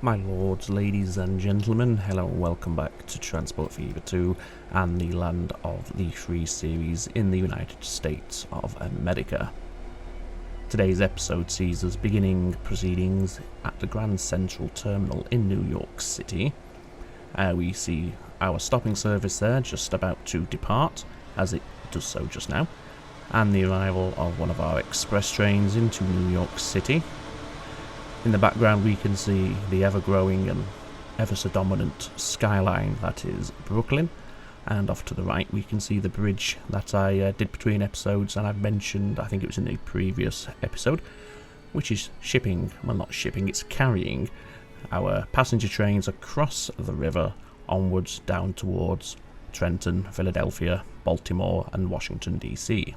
My lords, ladies and gentlemen, hello and welcome back to Transport Fever 2 and the land of the free series in the United States of America. Today's episode sees us beginning proceedings at the Grand Central Terminal in New York City. We see our stopping service there just about to depart, as it does so just now, and the arrival of one of our express trains into New York City. In the background we can see the ever-growing and ever-so-dominant skyline that is Brooklyn, and off to the right we can see the bridge that I did between episodes, and I've mentioned, I think it was in the previous episode, which is it's carrying our passenger trains across the river onwards down towards Trenton, Philadelphia, Baltimore and Washington DC.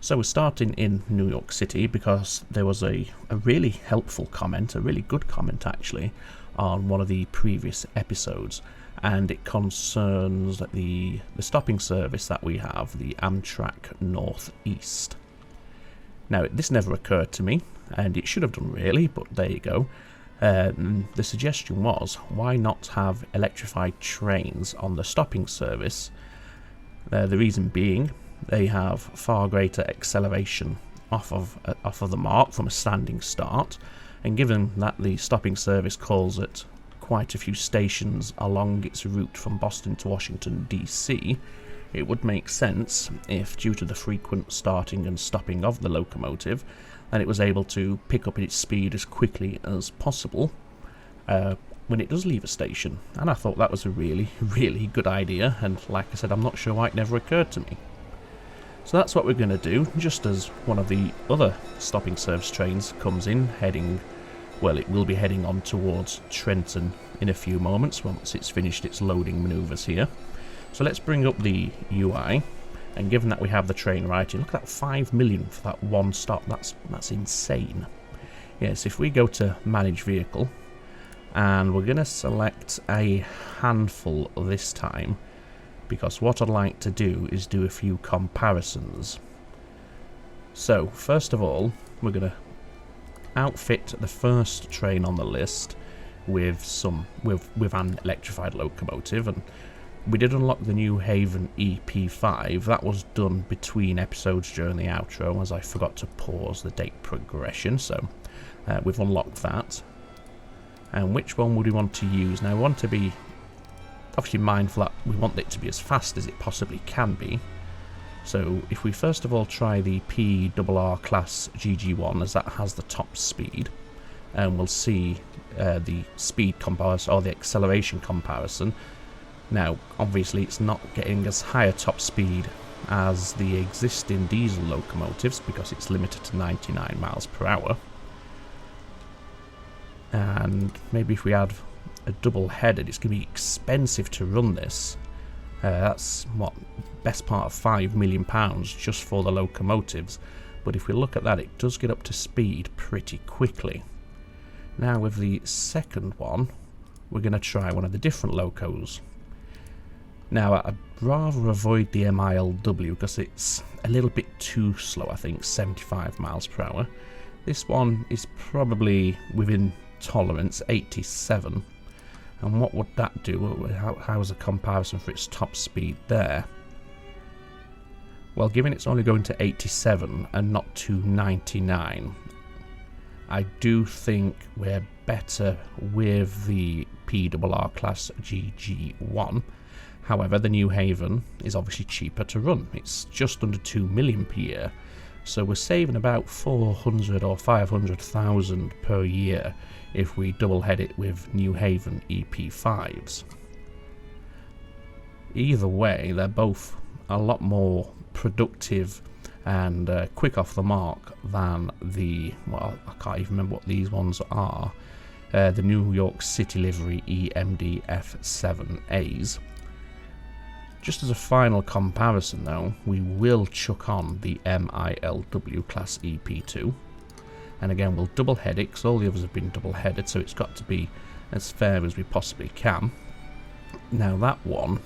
So we're starting in New York City because there was a really helpful comment, a really good comment actually, on one of the previous episodes, and it concerns the stopping service that we have, the Amtrak Northeast. Now this never occurred to me, and it should have done really, but there you go. The suggestion was, why not have electrified trains on the stopping service? The reason being, they have far greater acceleration off of the mark from a standing start, and given that the stopping service calls at quite a few stations along its route from Boston to Washington DC, it would make sense if, due to the frequent starting and stopping of the locomotive, that it was able to pick up its speed as quickly as possible when it does leave a station. And I thought that was a really, really good idea, and like I said, I'm not sure why it never occurred to me. So that's what we're going to do, just as one of the other stopping service trains comes in, it will be heading on towards Trenton in a few moments once it's finished its loading manoeuvres here. So let's bring up the UI, and given that we have the train right here, look at that, 5 million for that one stop, that's insane. Yes, if we go to manage vehicle, and we're going to select a handful this time, because what I'd like to do is do a few comparisons. So first of all, we're going to outfit the first train on the list with an electrified locomotive, and we did unlock the New Haven EP5. That was done between episodes during the outro, as I forgot to pause the date progression, so we've unlocked that. And which one would we want to use? Now, I want to be obviously mindful that we want it to be as fast as it possibly can be. So if we first of all try the PRR class GG1, as that has the top speed, and we'll see the speed comparison, or the acceleration comparison. Now obviously it's not getting as high a top speed as the existing diesel locomotives because it's limited to 99 miles per hour. And maybe if we add a double-headed, it's going to be expensive to run this. That's best part of £5 million just for the locomotives, but if we look at that, it does get up to speed pretty quickly. Now with the second one, we're going to try one of the different locos. Now I'd rather avoid the MILW because it's a little bit too slow, I think, 75 miles per hour. This one is probably within tolerance, 87. And what would that do? How's a comparison for its top speed there? Well, given it's only going to 87 and not to 99, I do think we're better with the PRR class GG1. However, the New Haven is obviously cheaper to run. It's just under 2 million per year, so we're saving about 400 or 500,000 per year if we double head it with New Haven EP5s. Either way, they're both a lot more productive and quick off the mark than the, well, I can't even remember what these ones are, the New York City livery EMD F7As. Just as a final comparison though, we will chuck on the MILW class EP2. And again, we'll double head it, because all the others have been double headed, so it's got to be as fair as we possibly can. Now that one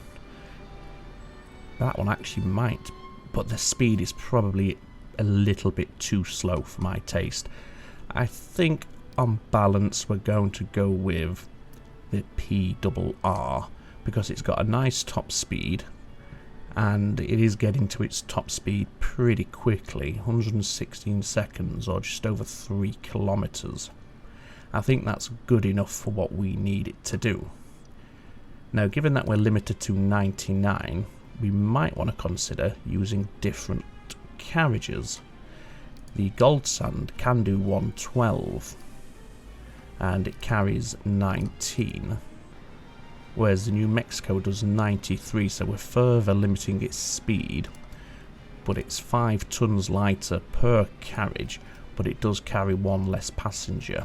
actually might, but the speed is probably a little bit too slow for my taste. I think on balance we're going to go with the PRR because it's got a nice top speed and it is getting to its top speed pretty quickly, 116 seconds or just over 3 kilometers. I think that's good enough for what we need it to do. Now, given that we're limited to 99, we might want to consider using different carriages. The gold sand can do 112 and it carries 19, whereas the New Mexico does 93, so we're further limiting its speed, but it's 5 tons lighter per carriage, but it does carry 1 less passenger.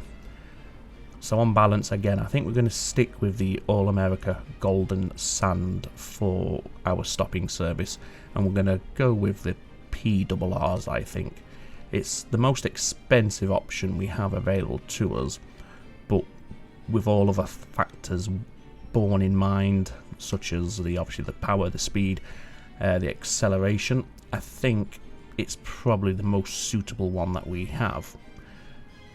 So on balance, again, I think we're going to stick with the All-America Golden Sand for our stopping service, and we're going to go with the PRRs, I think. It's the most expensive option we have available to us, but with all of the factors borne in mind, such as obviously the power, the speed, the acceleration, I think it's probably the most suitable one that we have.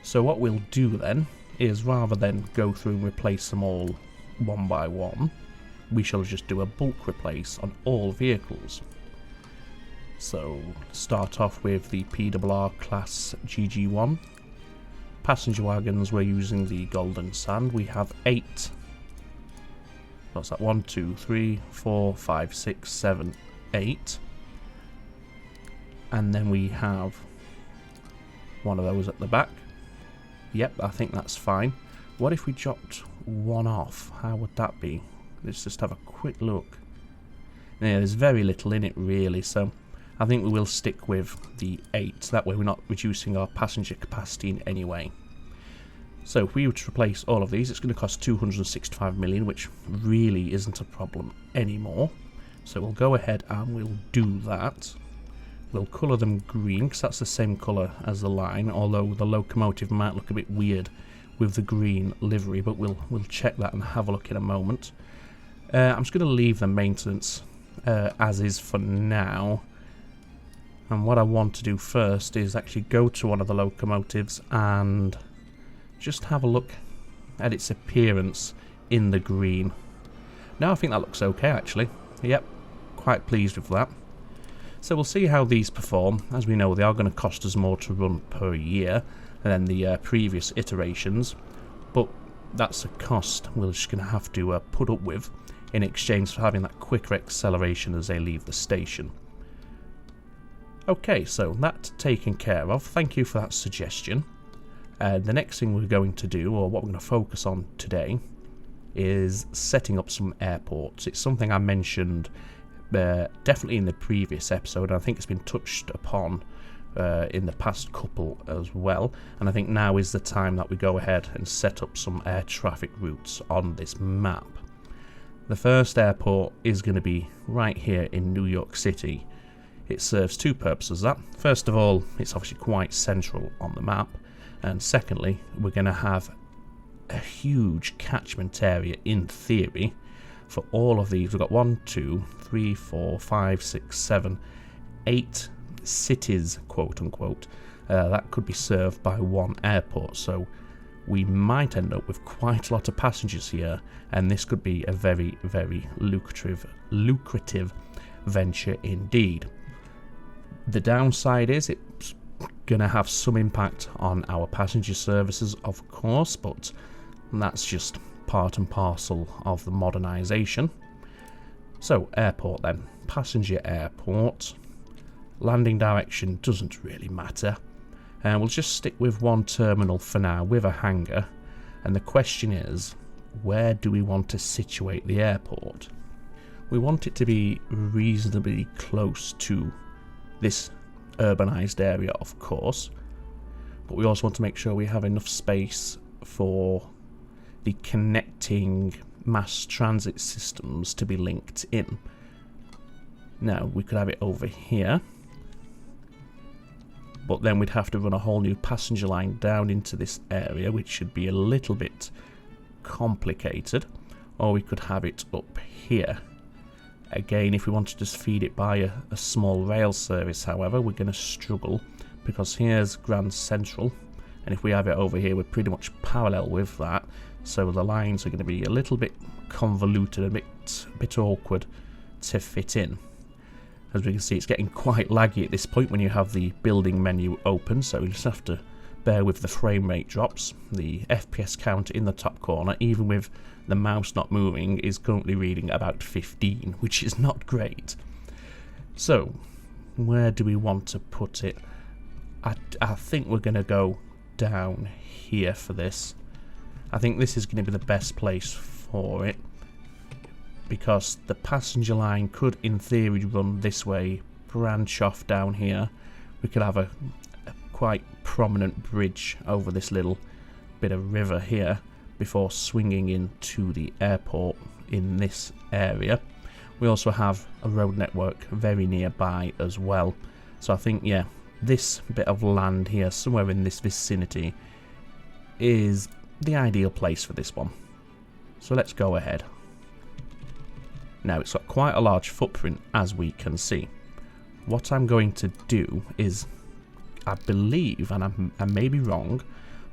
So what we'll do then is, rather than go through and replace them all one by one, we shall just do a bulk replace on all vehicles. So start off with the PRR class GG1. Passenger wagons, we're using the Golden Sand. We have 8. What's that? 1, 2, 3, 4, 5, 6, 7, 8. And then we have one of those at the back. Yep, I think that's fine. What if we dropped one off? How would that be? Let's just have a quick look. Yeah, there's very little in it really, so I think we will stick with the 8. That way we're not reducing our passenger capacity in any way. So if we were to replace all of these, it's going to cost 265 million, which really isn't a problem anymore. So we'll go ahead and we'll do that. We'll colour them green because that's the same colour as the line, although the locomotive might look a bit weird with the green livery, but we'll check that and have a look in a moment. I'm just going to leave the maintenance as is for now, and what I want to do first is actually go to one of the locomotives and just have a look at its appearance in the green. Now I think that looks okay actually. Yep, quite pleased with that. So we'll see how these perform. As we know, they are going to cost us more to run per year than the previous iterations, but that's a cost we're just going to have to put up with in exchange for having that quicker acceleration as they leave the station. Okay, so that's taken care of. Thank you for that suggestion. The next thing we're going to do, or what we're going to focus on today, is setting up some airports. It's something I mentioned definitely in the previous episode. I think it's been touched upon in the past couple as well, and I think now is the time that we go ahead and set up some air traffic routes on this map. The first airport is going to be right here in New York City. It serves 2 purposes. That first of all, it's obviously quite central on the map, and secondly, we're going to have a huge catchment area in theory for all of these. We've got 1, 2, 3, 4, 5, 6, 7, 8 cities, quote unquote, that could be served by one airport. So we might end up with quite a lot of passengers here, and this could be a very, very lucrative venture indeed. The downside is it's going to have some impact on our passenger services, of course, but that's just part and parcel of the modernisation. So airport then, passenger airport. Landing direction doesn't really matter, and we'll just stick with one terminal for now with a hangar, and the question is, where do we want to situate the airport? We want it to be reasonably close to this urbanised area, of course, but we also want to make sure we have enough space for the connecting mass transit systems to be linked in. Now we could have it over here, but then we'd have to run a whole new passenger line down into this area, which should be a little bit complicated, or we could have it up here. Again, if we want to just feed it by a small rail service, however, we're going to struggle, because here's Grand Central and if we have it over here, we're pretty much parallel with that, so the lines are going to be a little bit convoluted, a bit awkward to fit in. As we can see, it's getting quite laggy at this point when you have the building menu open, so you just have to bear with the frame rate drops. The FPS count in the top corner, even with the mouse not moving, is currently reading about 15, which is not great. So, where do we want to put it? I think we're going to go down here for this. I think this is going to be the best place for it, because the passenger line could in theory run this way, branch off down here. We could have a quite prominent bridge over this little bit of river here before swinging into the airport in this area. We also have a road network very nearby as well, so I think, yeah, this bit of land here somewhere in this vicinity is the ideal place for this one. So let's go ahead. Now, it's got quite a large footprint, as we can see. What I'm going to do is, I believe, and I may be wrong,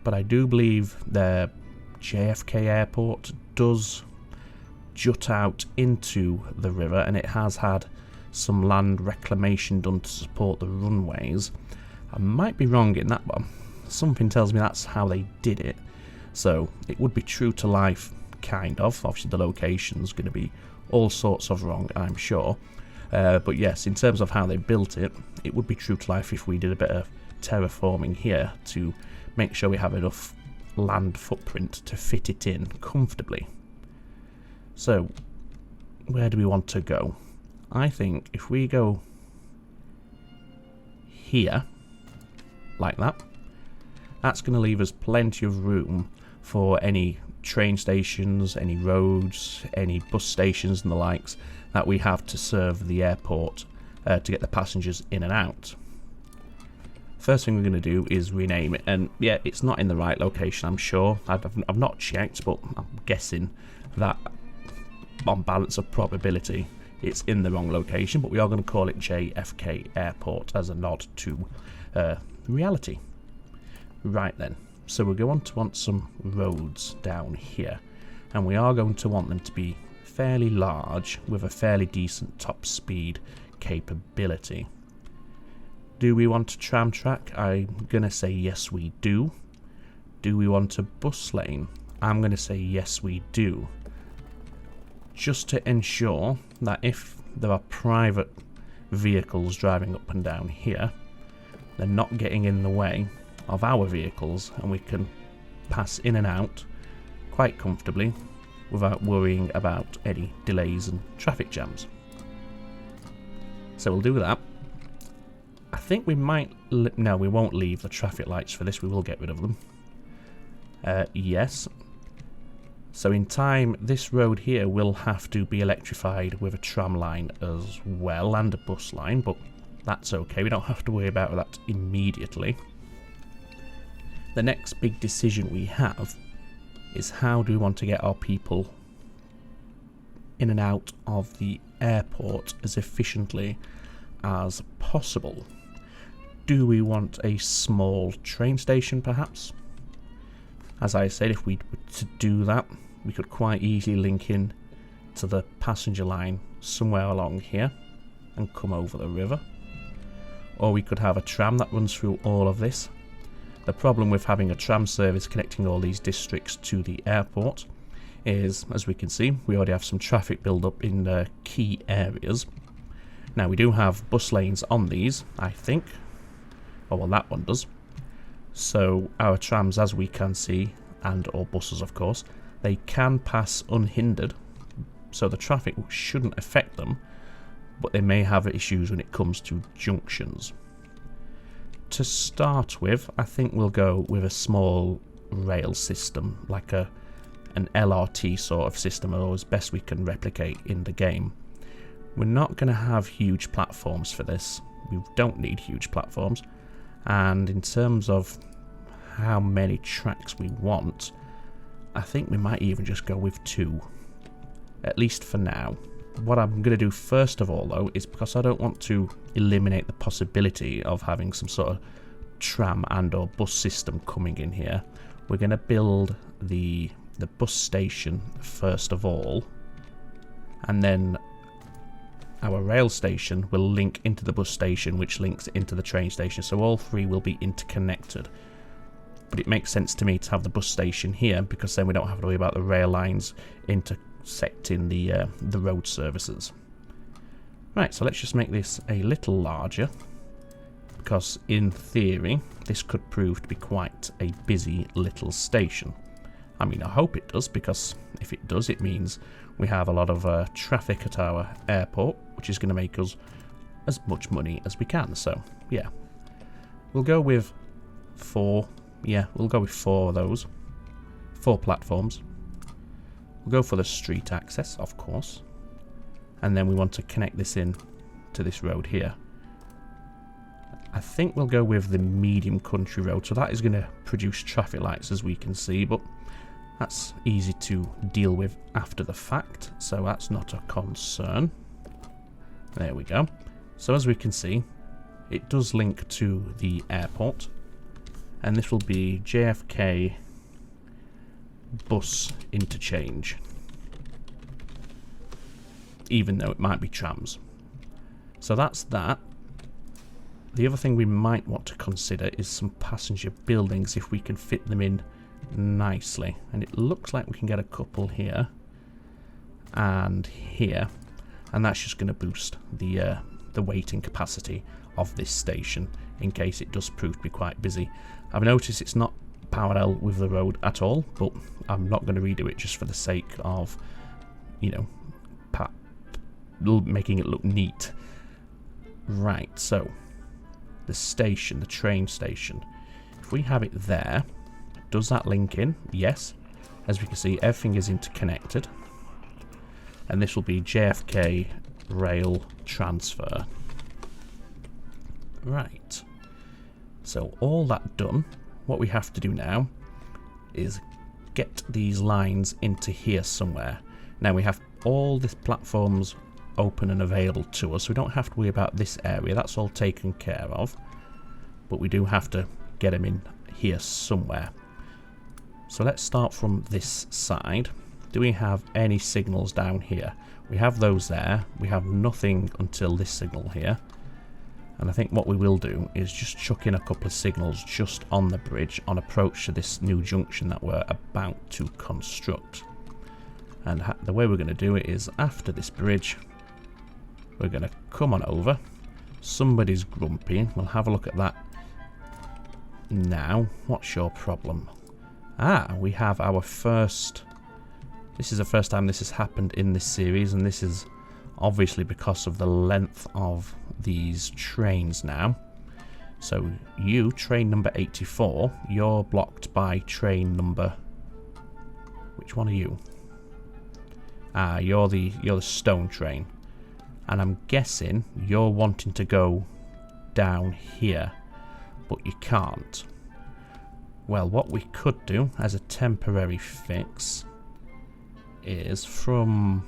but I do believe the JFK airport does jut out into the river, and it has had some land reclamation done to support the runways. I might be wrong in that one. Something tells me that's how they did it. So it would be true to life, kind of. Obviously the location's going to be all sorts of wrong, I'm sure. But yes, in terms of how they built it, it would be true to life if we did a bit of terraforming here to make sure we have enough land footprint to fit it in comfortably. So, where do we want to go? I think if we go here, like that, that's going to leave us plenty of room for any train stations, any roads, any bus stations and the likes that we have to serve the airport to get the passengers in and out. First thing we're going to do is rename it, and yeah, it's not in the right location, I'm sure. I've not checked, but I'm guessing that on balance of probability it's in the wrong location, but we are going to call it JFK Airport as a nod to reality. Right then, so we're going to want some roads down here, and we are going to want them to be fairly large with a fairly decent top speed capability. Do we want a tram track? I'm going to say yes we do. Do we want a bus lane? I'm going to say yes we do. Just to ensure that if there are private vehicles driving up and down here, they're not getting in the way of our vehicles, and we can pass in and out quite comfortably without worrying about any delays and traffic jams. So we'll do that. I think we might... no, we won't leave the traffic lights for this. We will get rid of them. Yes. So in time, this road here will have to be electrified with a tram line as well, and a bus line, but that's okay. We don't have to worry about that immediately. The next big decision we have is how do we want to get our people in and out of the airport as efficiently as possible. Do we want a small train station perhaps? As I said, if we were to do that, we could quite easily link in to the passenger line somewhere along here and come over the river. Or we could have a tram that runs through all of this. The problem with having a tram service connecting all these districts to the airport is, as we can see, we already have some traffic build up in the key areas. Now we do have bus lanes on these, I think. Oh well, that one does. So our trams, as we can see, and or buses of course, they can pass unhindered, so the traffic shouldn't affect them, but they may have issues when it comes to junctions. To start with, I think we'll go with a small rail system, like an LRT sort of system, or as best we can replicate in the game. We're not going to have huge platforms for this. We don't need huge platforms. And in terms of how many tracks we want, I think we might even just go with 2, at least for now. What I'm going to do first of all though is, because I don't want to eliminate the possibility of having some sort of tram and or bus system coming in here, we're going to build the bus station first of all, and then our rail station will link into the bus station, which links into the train station, so all three will be interconnected. But it makes sense to me to have the bus station here, because then we don't have to worry about the rail lines intersecting the road services. Right, so let's just make this a little larger, because in theory this could prove to be quite a busy little station. I mean, I hope it does, because if it does, it means we have a lot of traffic at our airport, which is going to make us as much money as we can. So, yeah. We'll go with 4. Yeah, we'll go with 4 of those. 4 platforms. We'll go for the street access, of course. And then we want to connect this in to this road here. I think we'll go with the medium country road. So that is going to produce traffic lights, as we can see, but that's easy to deal with after the fact, so that's not a concern. There we go. So as we can see, it does link to the airport, and this will be JFK bus interchange, even though it might be trams. So that's that. The other thing we might want to consider is some passenger buildings, if we can fit them in nicely, and it looks like we can get a couple here and here, and that's just going to boost the waiting capacity of this station in case it does prove to be quite busy. I've noticed it's not parallel with the road at all, but I'm not going to redo it just for the sake of, you know, making it look neat. Right, so the station, the train station, if we have it there, does that link in? Yes. As we can see, everything is interconnected. And this will be JFK rail transfer. Right. So all that done, what we have to do now is get these lines into here somewhere. Now we have all these platforms open and available to us, so we don't have to worry about this area. That's all taken care of. But we do have to get them in here somewhere. So let's start from this side. Do we have any signals down here? We have those there. We have nothing until this signal here. And I think what we will do is just chuck in a couple of signals just on the bridge on approach to this new junction that we're about to construct. And the way we're going to do it is after this bridge, we're going to come on over. Somebody's grumpy. We'll have a look at that now. What's your problem? Ah, we have our first... This is the first time this has happened in this series, and this is obviously because of the length of these trains now. So you, train number 84, you're blocked by train number... Which one are you? Ah, you're the stone train. And I'm guessing you're wanting to go down here, but you can't. Well, what we could do as a temporary fix is from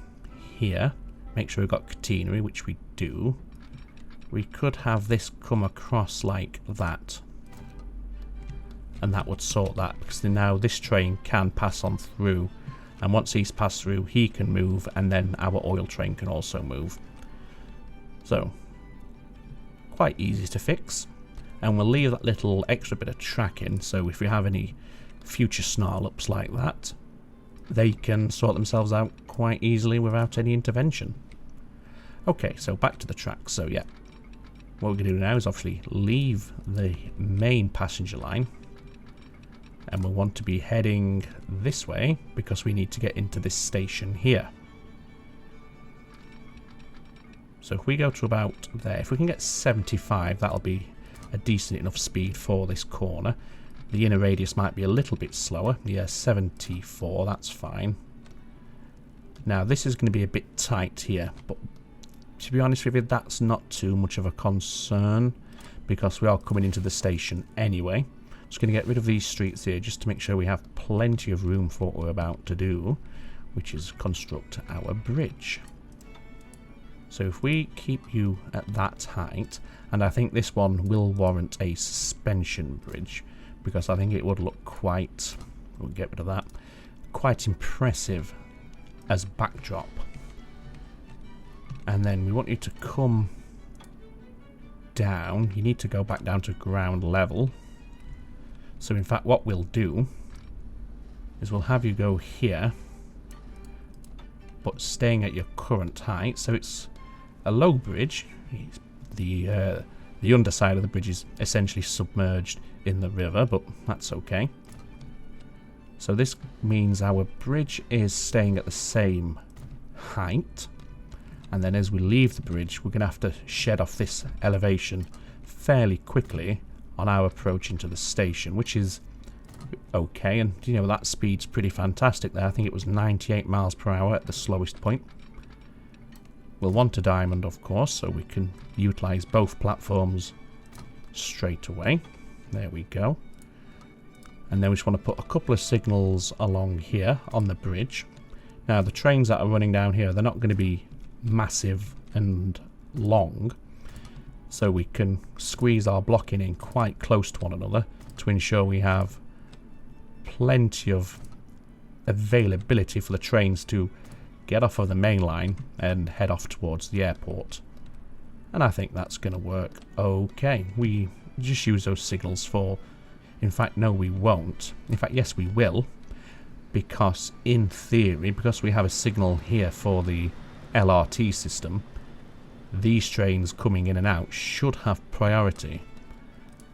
here, make sure we've got catenary, which we do. We could have this come across like that, and that would sort that, because now this train can pass on through, and once he's passed through he can move, and then our oil train can also move. So quite easy to fix. And we'll leave that little extra bit of track in, so if we have any future snarl-ups like that, they can sort themselves out quite easily without any intervention. Okay, so back to the track. So yeah, what we're going to do now is obviously leave the main passenger line, and we'll want to be heading this way because we need to get into this station here. So if we go to about there, if we can get 75, that'll be a decent enough speed for this corner. The inner radius might be a little bit slower. Yeah, 74, that's fine. Now this is going to be a bit tight here, but to be honest with you, that's not too much of a concern because we are coming into the station anyway. Just going to get rid of these streets here just to make sure we have plenty of room for what we're about to do, which is construct our bridge. So if we keep you at that height, and I think this one will warrant a suspension bridge, because I think it would look quite, we'll get rid of that, quite impressive as backdrop. And then we want you to come down. You need to go back down to ground level. So in fact what we'll do is we'll have you go here, but staying at your current height. So it's a low bridge. The underside of the bridge is essentially submerged in the river, but that's okay. So this means our bridge is staying at the same height, and then as we leave the bridge we're going to have to shed off this elevation fairly quickly on our approach into the station, which is okay. And you know, that speed's pretty fantastic there. I think it was 98 miles per hour at the slowest point. We'll want a diamond, of course, so we can utilize both platforms straight away. There we go. And then we just want to put a couple of signals along here on the bridge. Now the trains that are running down here, they're not going to be massive and long, so we can squeeze our blocking in quite close to one another to ensure we have plenty of availability for the trains to get off of the main line and head off towards the airport. And I think that's going to work okay. We just use those signals for, in fact no we won't, in fact yes we will, because in theory, because we have a signal here for the LRT system, these trains coming in and out should have priority,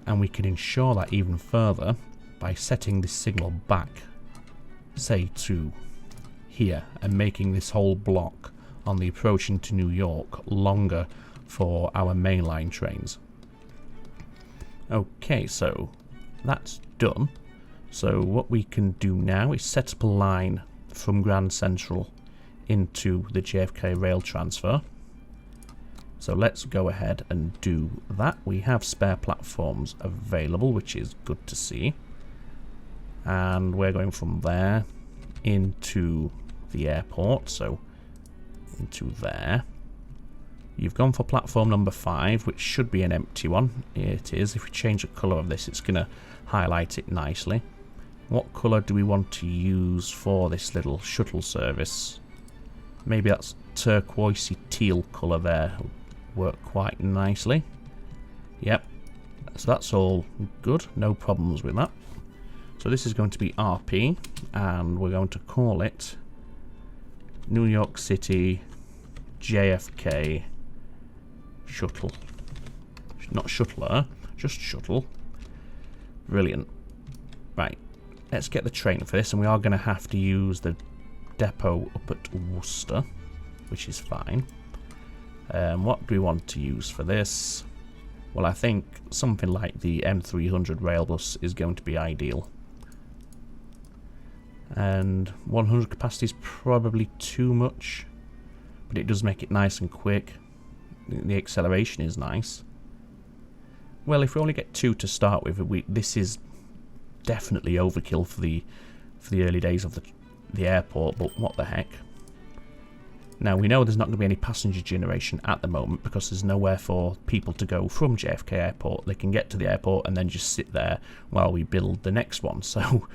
and we can ensure that even further by setting this signal back, say to here, and making this whole block on the approach into New York longer for our mainline trains. Okay, so that's done. So what we can do now is set up a line from Grand Central into the JFK rail transfer. So let's go ahead and do that. We have spare platforms available, which is good to see. And we're going from there into the airport, so into there. You've gone for platform number 5, which should be an empty one. It is. If we change the colour of this, it's going to highlight it nicely. What colour do we want to use for this little shuttle service? Maybe that's turquoisey teal colour there. Work quite nicely. Yep. So that's all good. No problems with that. So this is going to be RP, and we're going to call it New York City JFK shuttle. Not shuttler, just shuttle. Brilliant. Right, let's get the train for this, and we are going to have to use the depot up at Worcester, which is fine. What do we want to use for this? Well, I think something like the M300 rail bus is going to be ideal. And 100 capacity is probably too much, but it does make it nice and quick. The acceleration is nice. Well, if we only get 2 to start with, this is definitely overkill for the early days of the airport, but what the heck. Now we know there's not going to be any passenger generation at the moment because there's nowhere for people to go from JFK Airport. They can get to the airport and then just sit there while we build the next one. So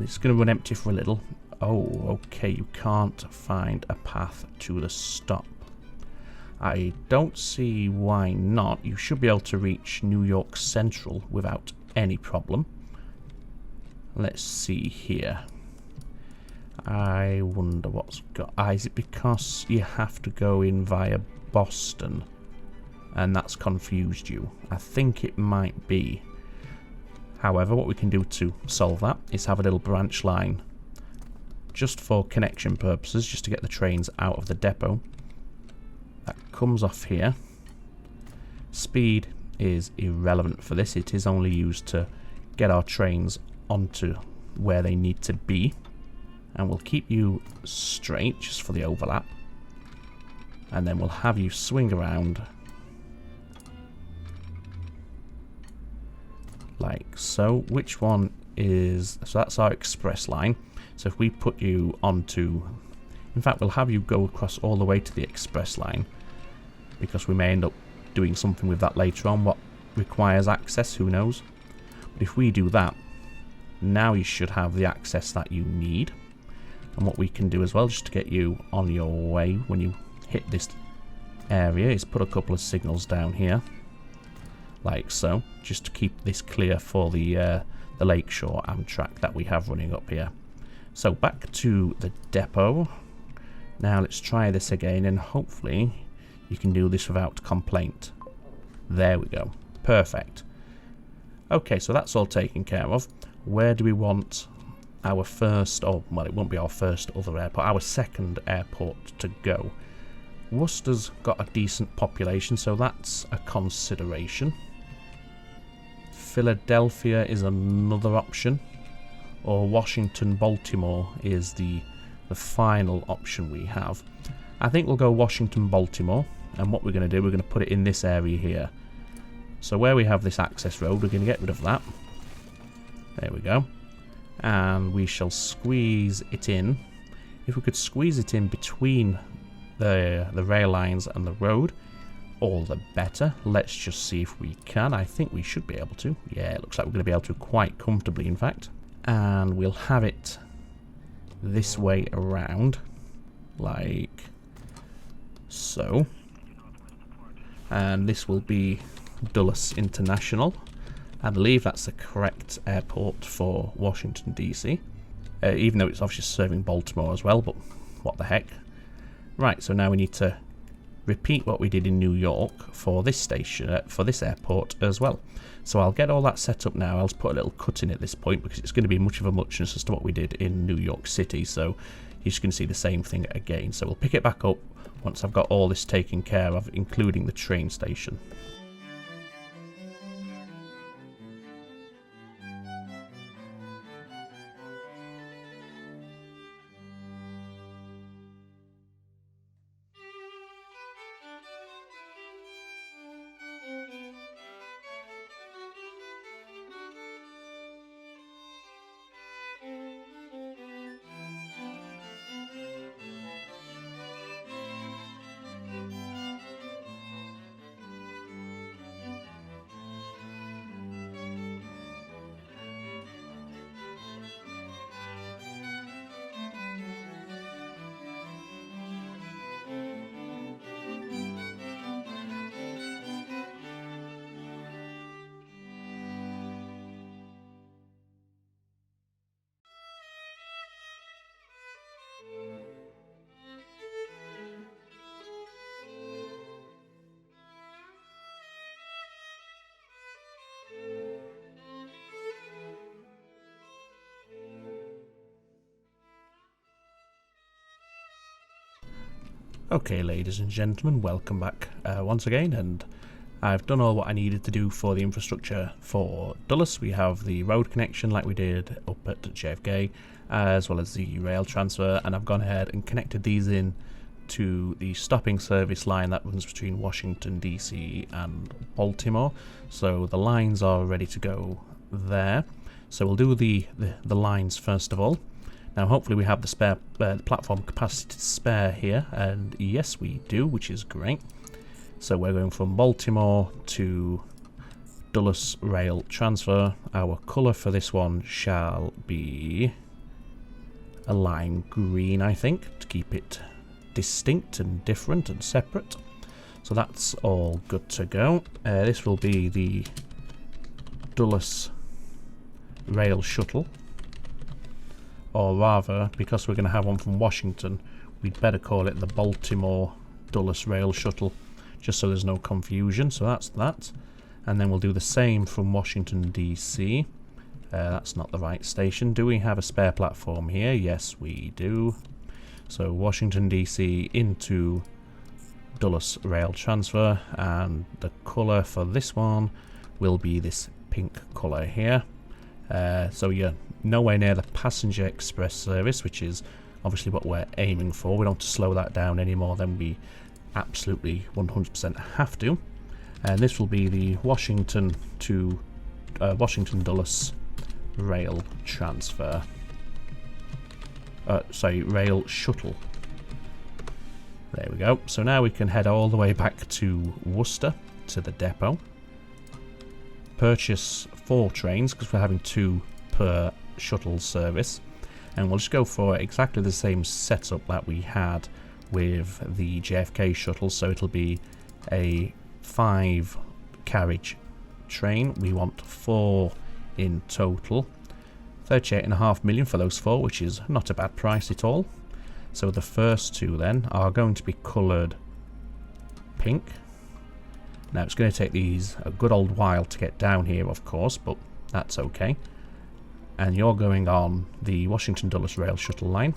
it's going to run empty for a little. Oh, okay, you can't find a path to the stop. I don't see why not. You should be able to reach New York Central without any problem. Let's see here. I wonder what's got... is it because you have to go in via Boston and that's confused you? I think it might be. However, what we can do to solve that is have a little branch line just for connection purposes, just to get the trains out of the depot. That comes off here. Speed is irrelevant for this. It is only used to get our trains onto where they need to be. And we'll keep you straight just for the overlap. And then we'll have you swing around like so. Which one is... so that's our express line. So if we put you onto In fact, we'll have you go across all the way to the express line, because we may end up doing something with that later on, what requires access, who knows. But if we do that, now you should have the access that you need. And what we can do as well, just to get you on your way when you hit this area, is put a couple of signals down here, like so, just to keep this clear for the Lakeshore Amtrak that we have running up here. So back to the depot. Now let's try this again, and hopefully you can do this without complaint. There we go. Perfect. Okay, so that's all taken care of. Where do we want our first, or well, it won't be our first other airport, our second airport to go? Worcester's got a decent population, so that's a consideration. Philadelphia is another option, or Washington, Baltimore is the final option we have. I think we'll go Washington, Baltimore, and what we're going to do, we're going to put it in this area here. So where we have this access road, we're going to get rid of that. There we go. And we shall squeeze it in. If we could squeeze it in between the rail lines and the road, all the better. Let's just see if we can. I think we should be able to. Yeah, it looks like we're going to be able to quite comfortably, in fact. And we'll have it this way around, like so. And this will be Dulles International. I believe that's the correct airport for Washington, D.C. Even though it's obviously serving Baltimore as well, but what the heck. Right, so now we need to repeat what we did in New York for this station, for this airport as well. So I'll get all that set up now. I'll just put a little cut in at this point because it's going to be much of a muchness as to what we did in New York City. So you're just going to see the same thing again. So we'll pick it back up once I've got all this taken care of, including the train station. Okay, ladies and gentlemen, welcome back once again, and I've done all what I needed to do for the infrastructure for Dulles. We have the road connection like we did up at JFK, as well as the rail transfer, and I've gone ahead and connected these in to the stopping service line that runs between Washington DC and Baltimore. So the lines are ready to go there. So we'll do the lines first of all. Now hopefully we have the spare platform capacity to spare here, and yes we do, which is great. So we're going from Baltimore to Dulles rail transfer. Our colour for this one shall be a lime green, I think, to keep it distinct and different and separate. So that's all good to go. This will be the Dulles rail shuttle. Or rather, because we're going to have one from Washington, we'd better call it the Baltimore Dulles Rail Shuttle, just so there's no confusion. So that's that. And then we'll do the same from Washington, D.C. That's not the right station. Do we have a spare platform here? Yes, we do. So Washington, D.C. into Dulles Rail Transfer. And the colour for this one will be this pink colour here. So you're nowhere near the passenger express service, which is obviously what we're aiming for. We don't want to slow that down any more than we absolutely 100% have to. And this will be the Washington to Washington Dulles rail transfer. Sorry, rail shuttle. There we go. So now we can head all the way back to Worcester, to the depot. Purchase 4 trains, because we're having 2 per shuttle service. And we'll just go for exactly the same setup that we had with the JFK shuttle. So it'll be a 5 carriage train. We want 4 in total. 38.5 million for those 4, which is not a bad price at all. So the first 2 then are going to be coloured pink. Now it's going to take these a good old while to get down here, of course, but that's okay. And you're going on the Washington Dulles Rail Shuttle line.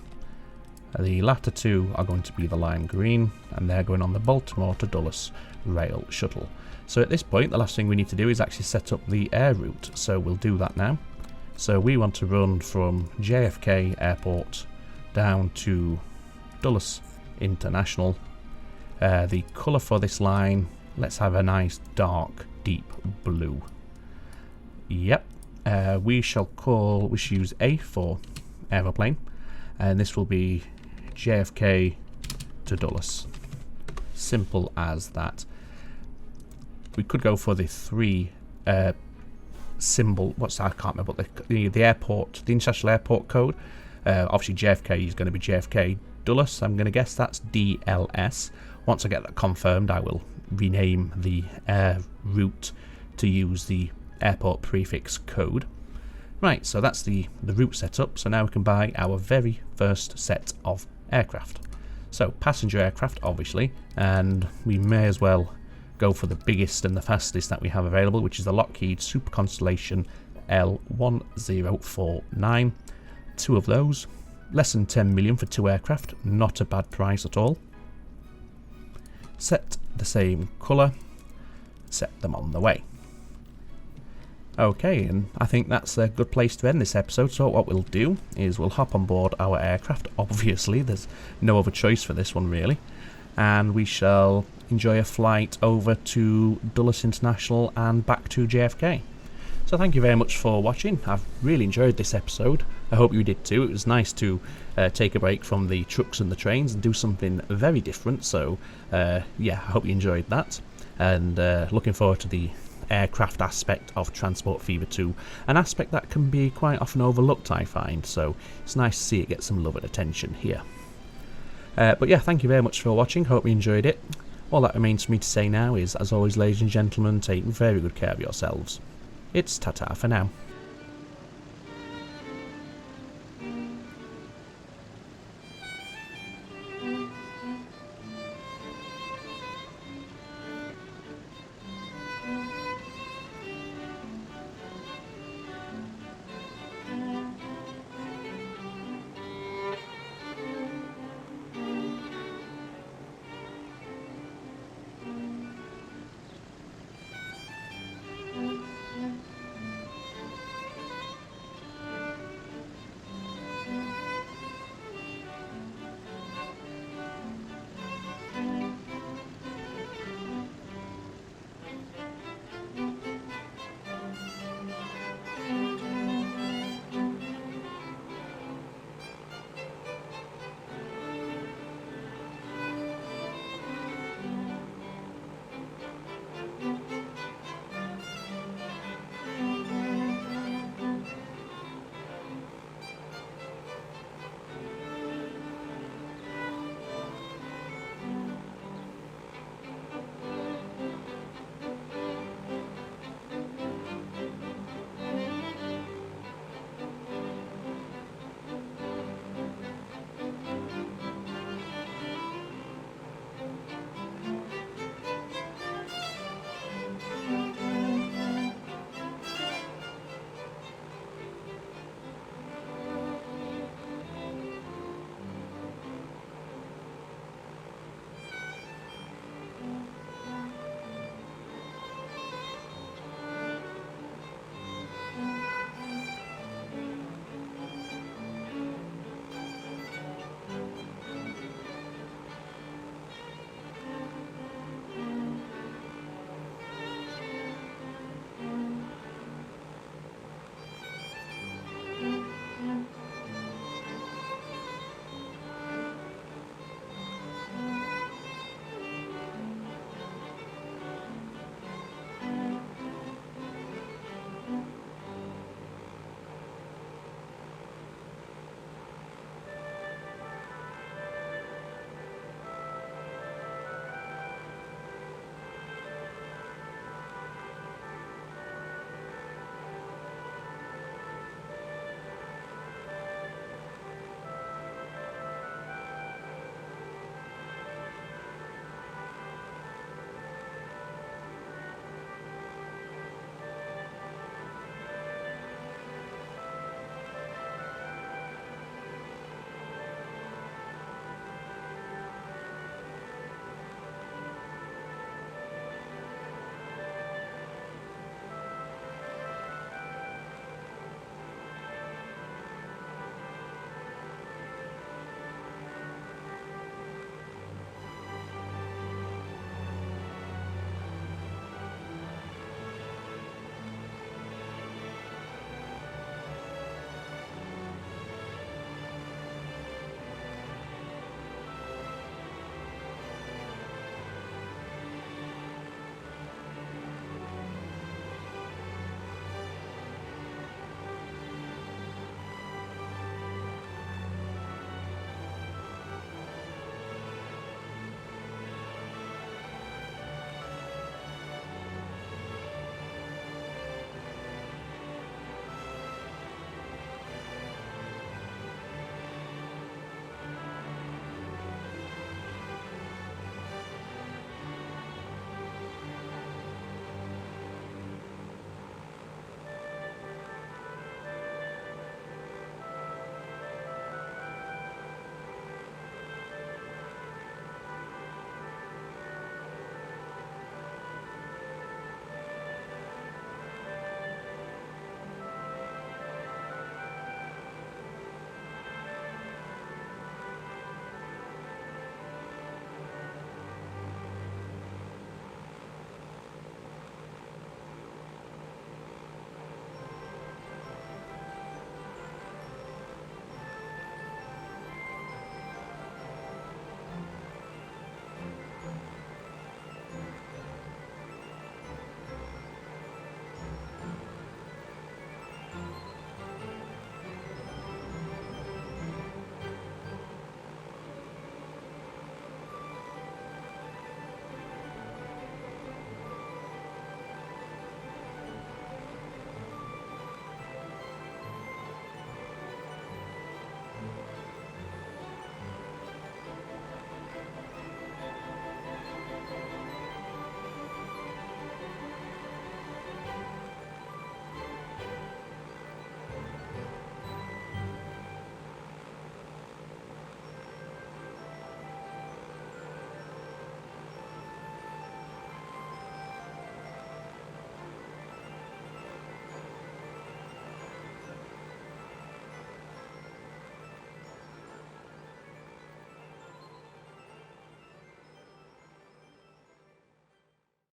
The latter 2 are going to be the lime green, and they're going on the Baltimore to Dulles Rail Shuttle. So at this point, the last thing we need to do is actually set up the air route. So we'll do that now. So we want to run from JFK Airport down to Dulles International. The colour for this line, let's have a nice dark deep blue. Yep. We shall use A for aeroplane, and this will be JFK to Dulles. Simple as that. We could go for the 3 symbol. What's that? I can't remember. The airport, the international airport code. Obviously, JFK is going to be JFK Dulles. I'm going to guess that's DLS. Once I get that confirmed, I will rename the air route to use the airport prefix code. Right, so that's the route setup. So now we can buy our very first set of aircraft. So passenger aircraft, obviously, and we may as well go for the biggest and the fastest that we have available, which is the Lockheed Super Constellation L1049. 2 of those, less than 10 million for 2 aircraft, not a bad price at all. Set the same colour, set them on the way. Okay, and I think that's a good place to end this episode. So what we'll do is we'll hop on board our aircraft. Obviously, there's no other choice for this one really. And we shall enjoy a flight over to Dulles International and back to JFK. So thank you very much for watching. I've really enjoyed this episode. I hope you did too. It was nice to take a break from the trucks and the trains and do something very different. So yeah, I hope you enjoyed that. And looking forward to the aircraft aspect of Transport Fever 2, an aspect that can be quite often overlooked, I find. So it's nice to see it get some love and attention here. But yeah, thank you very much for watching. Hope you enjoyed it. All that remains for me to say now is, as always, ladies and gentlemen, take very good care of yourselves. It's ta-ta for now.